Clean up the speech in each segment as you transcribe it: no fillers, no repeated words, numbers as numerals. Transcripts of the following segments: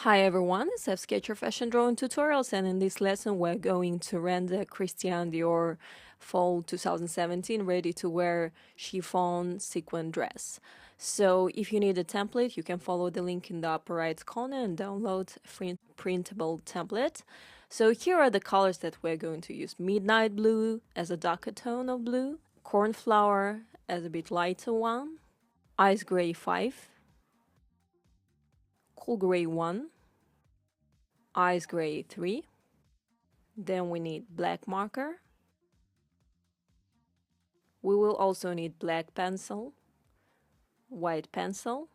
Hi everyone, it's FSketcher fashion drawing tutorials, and in this lesson we're going to render Christian Dior fall 2017 ready to wear chiffon sequin dress. So if you need a template, you can follow the link in the upper right corner and download a free printable template. So here are the colors that we're going to use: midnight blue as a darker tone of blue, cornflower as a bit lighter one, ice gray 5, cool gray 1, ice gray 3, then we need black marker. We will also need black pencil, white pencil,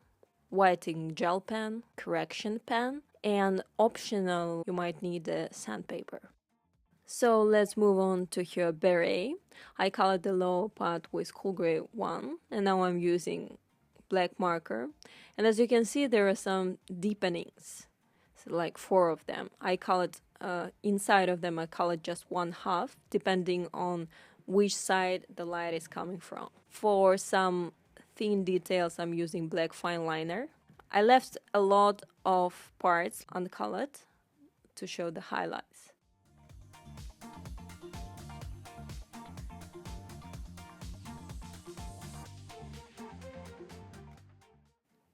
white ink gel pen, correction pen, and optional you might need a sandpaper. So let's move on to your beret. I colored the lower part with cool gray 1, and now I'm using black marker. And as you can see, there are some deepenings, so like 4 of them. I colored inside of them, I colored just 1/2, depending on which side the light is coming from. For some thin details, I'm using black fine liner. I left a lot of parts uncolored to show the highlights.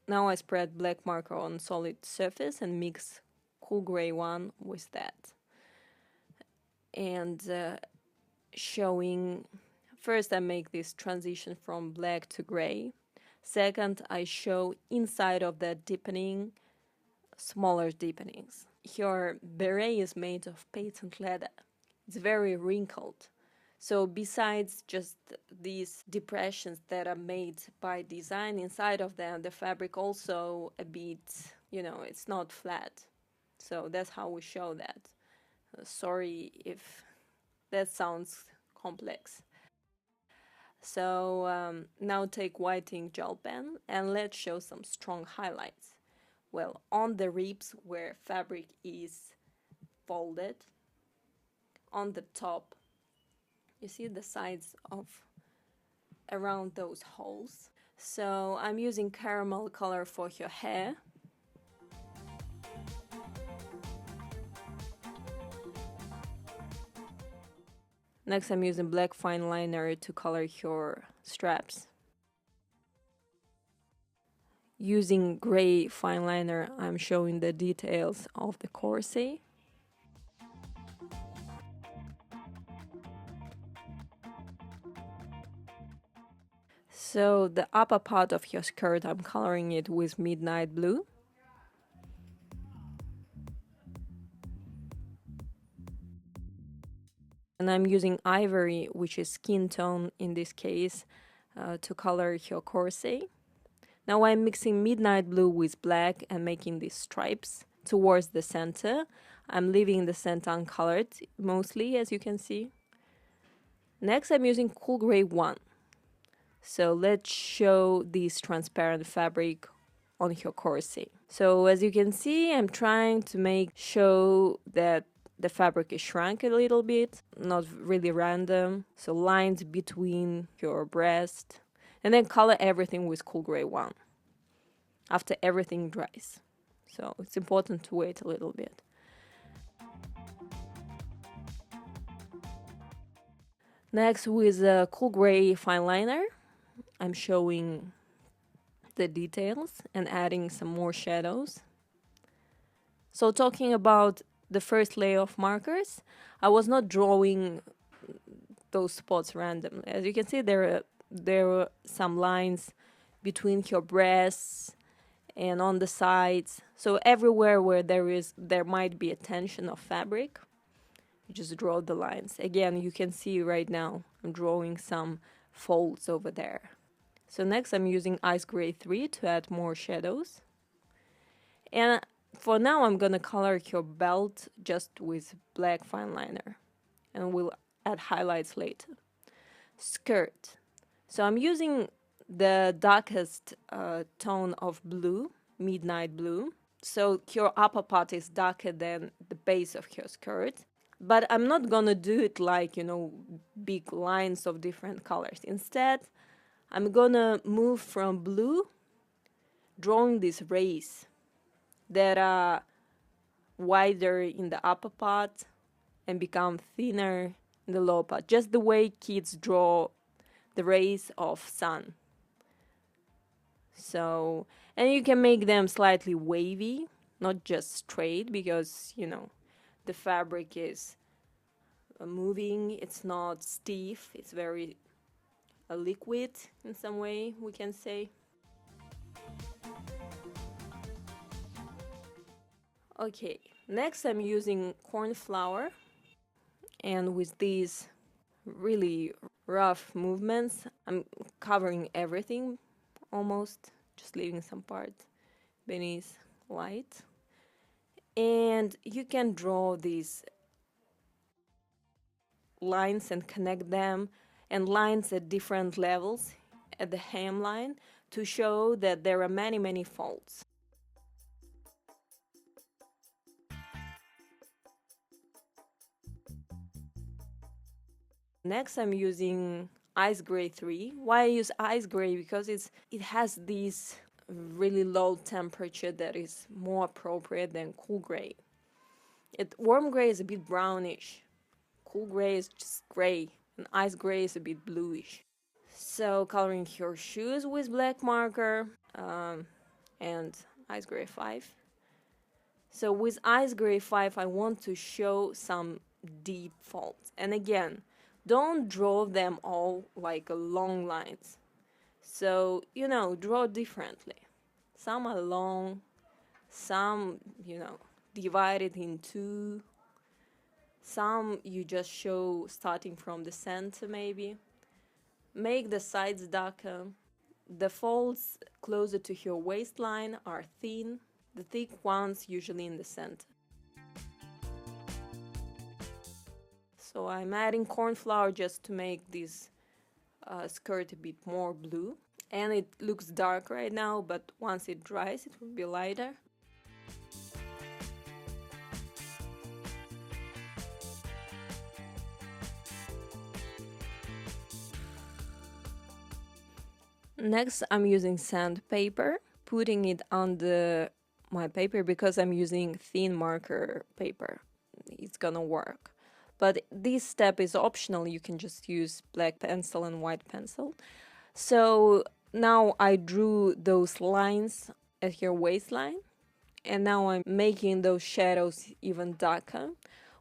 Now I spread black marker on solid surface and mix cool gray 1 with that. And showing, first I make this transition from black to gray. Second, I show inside of that deepening smaller deepenings. Your beret is made of patent leather. It's very wrinkled. So besides just these depressions that are made by design inside of them, the fabric also a bit, it's not flat. So that's how we show that. Sorry if that sounds complex. So now take white ink gel pen and let's show some strong highlights. Well, on the ribs where fabric is folded, on the top, you see the sides of around those holes. So I'm using caramel color for your hair. Next I'm using black fine liner to color your straps. Using gray fine liner, I'm showing the details of the corset. So the upper part of your skirt, I'm coloring it with midnight blue. And I'm using ivory, which is skin tone in this case, to color your corset. Now I'm mixing midnight blue with black and making these stripes towards the center. I'm leaving the center uncolored mostly, as you can see. Next I'm using cool gray 1. So let's show this transparent fabric on your corset. So as you can see, I'm trying to show that the fabric is shrunk a little bit, not really random. So lines between your breast, and then color everything with cool gray 1 after everything dries. So it's important to wait a little bit. Next, with a cool gray fine liner, I'm showing the details and adding some more shadows. So talking about the first layer of markers, I was not drawing those spots randomly. As you can see, there are some lines between your breasts and on the sides. So everywhere where there might be a tension of fabric, you just draw the lines. Again, you can see right now I'm drawing some folds over there. So next I'm using ice gray 3 to add more shadows. And for now I'm gonna color your belt just with black fine liner, and we'll add highlights later. Skirt. So I'm using the darkest tone of blue, midnight blue. So your upper part is darker than the base of your skirt. But I'm not gonna do it like, big lines of different colors. Instead, I'm gonna move from blue, drawing these rays that are wider in the upper part and become thinner in the lower part, just the way kids draw the rays of sun. So, and you can make them slightly wavy, not just straight, because, you know, the fabric is moving, it's not stiff, it's very liquid in some way, we can say. Okay, next I'm using corn flour, and with these really rough movements, I'm covering everything almost, just leaving some part beneath light. And you can draw these lines and connect them, and lines at different levels at the hemline to show that there are many folds. Next I'm using ice gray 3. Why I use ice gray? Because it has this really low temperature that is more appropriate than cool gray. Warm gray is a bit brownish, cool gray is just gray, and ice gray is a bit bluish. So coloring your shoes with black marker and ice gray 5. So with ice gray 5 I want to show some deep folds, and again, don't draw them all like long lines. So, you know, draw differently. Some are long, some, you know, divided in two, some you just show starting from the center maybe. Make the sides darker. The folds closer to your waistline are thin, the thick ones usually in the center. So I'm adding corn flour just to make this skirt a bit more blue. And it looks dark right now, but once it dries it will be lighter. Next I'm using sandpaper, putting it on my paper because I'm using thin marker paper. It's gonna work. But this step is optional, you can just use black pencil and white pencil. So now I drew those lines at your waistline, and now I'm making those shadows even darker.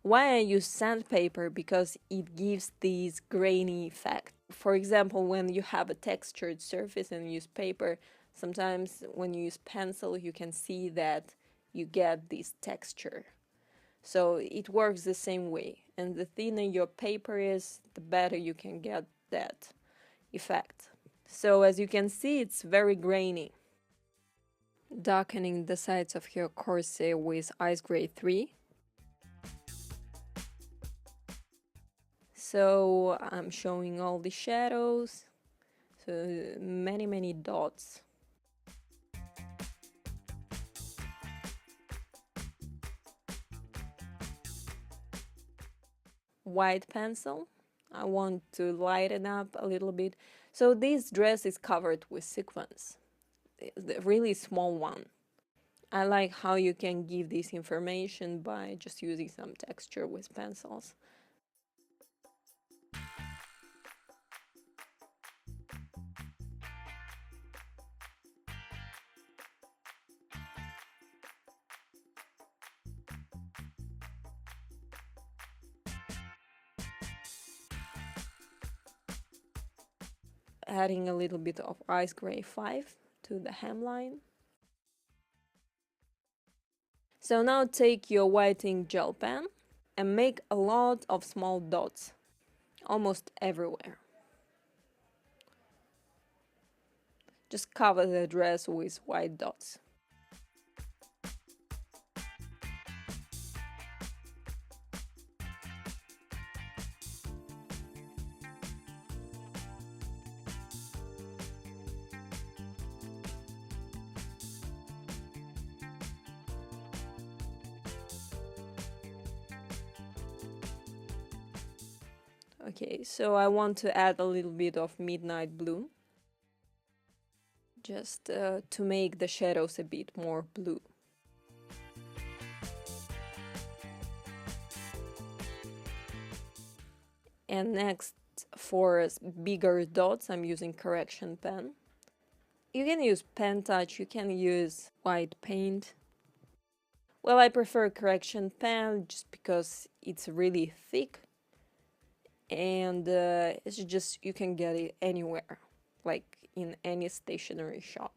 Why I use sandpaper? Because it gives this grainy effect. For example, when you have a textured surface and use paper, sometimes when you use pencil you can see that you get this texture. So it works the same way, and the thinner your paper is, the better you can get that effect. So as you can see, it's very grainy. Darkening the sides of your corset with ice gray 3. So I'm showing all the shadows, so many dots. White pencil, I want to lighten up a little bit. So this dress is covered with sequins, the really small one. I like how you can give this information by just using some texture with pencils. Adding a little bit of ice gray 5 to the hemline. So now take your white ink gel pen and make a lot of small dots, almost everywhere. Just cover the dress with white dots. Okay, so I want to add a little bit of midnight blue, just to make the shadows a bit more blue. And next, for bigger dots, I'm using correction pen. You can use pen touch, you can use white paint. Well, I prefer correction pen just because it's really thick and it's just, you can get it anywhere, like in any stationery shop.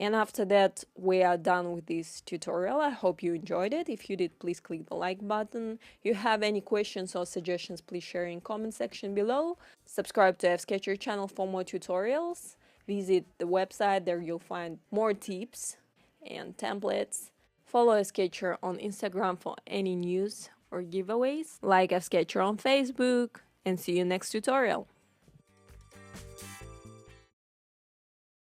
And after that, we are done with this tutorial. I hope you enjoyed it. If you did, please click the like button. If you have any questions or suggestions, please share in comment section below. Subscribe to FSketcher channel for more tutorials. Visit the website, there you'll find more tips and templates. Follow FSketcher on Instagram for any news or giveaways. Like FSketcher on Facebook, and see you next tutorial.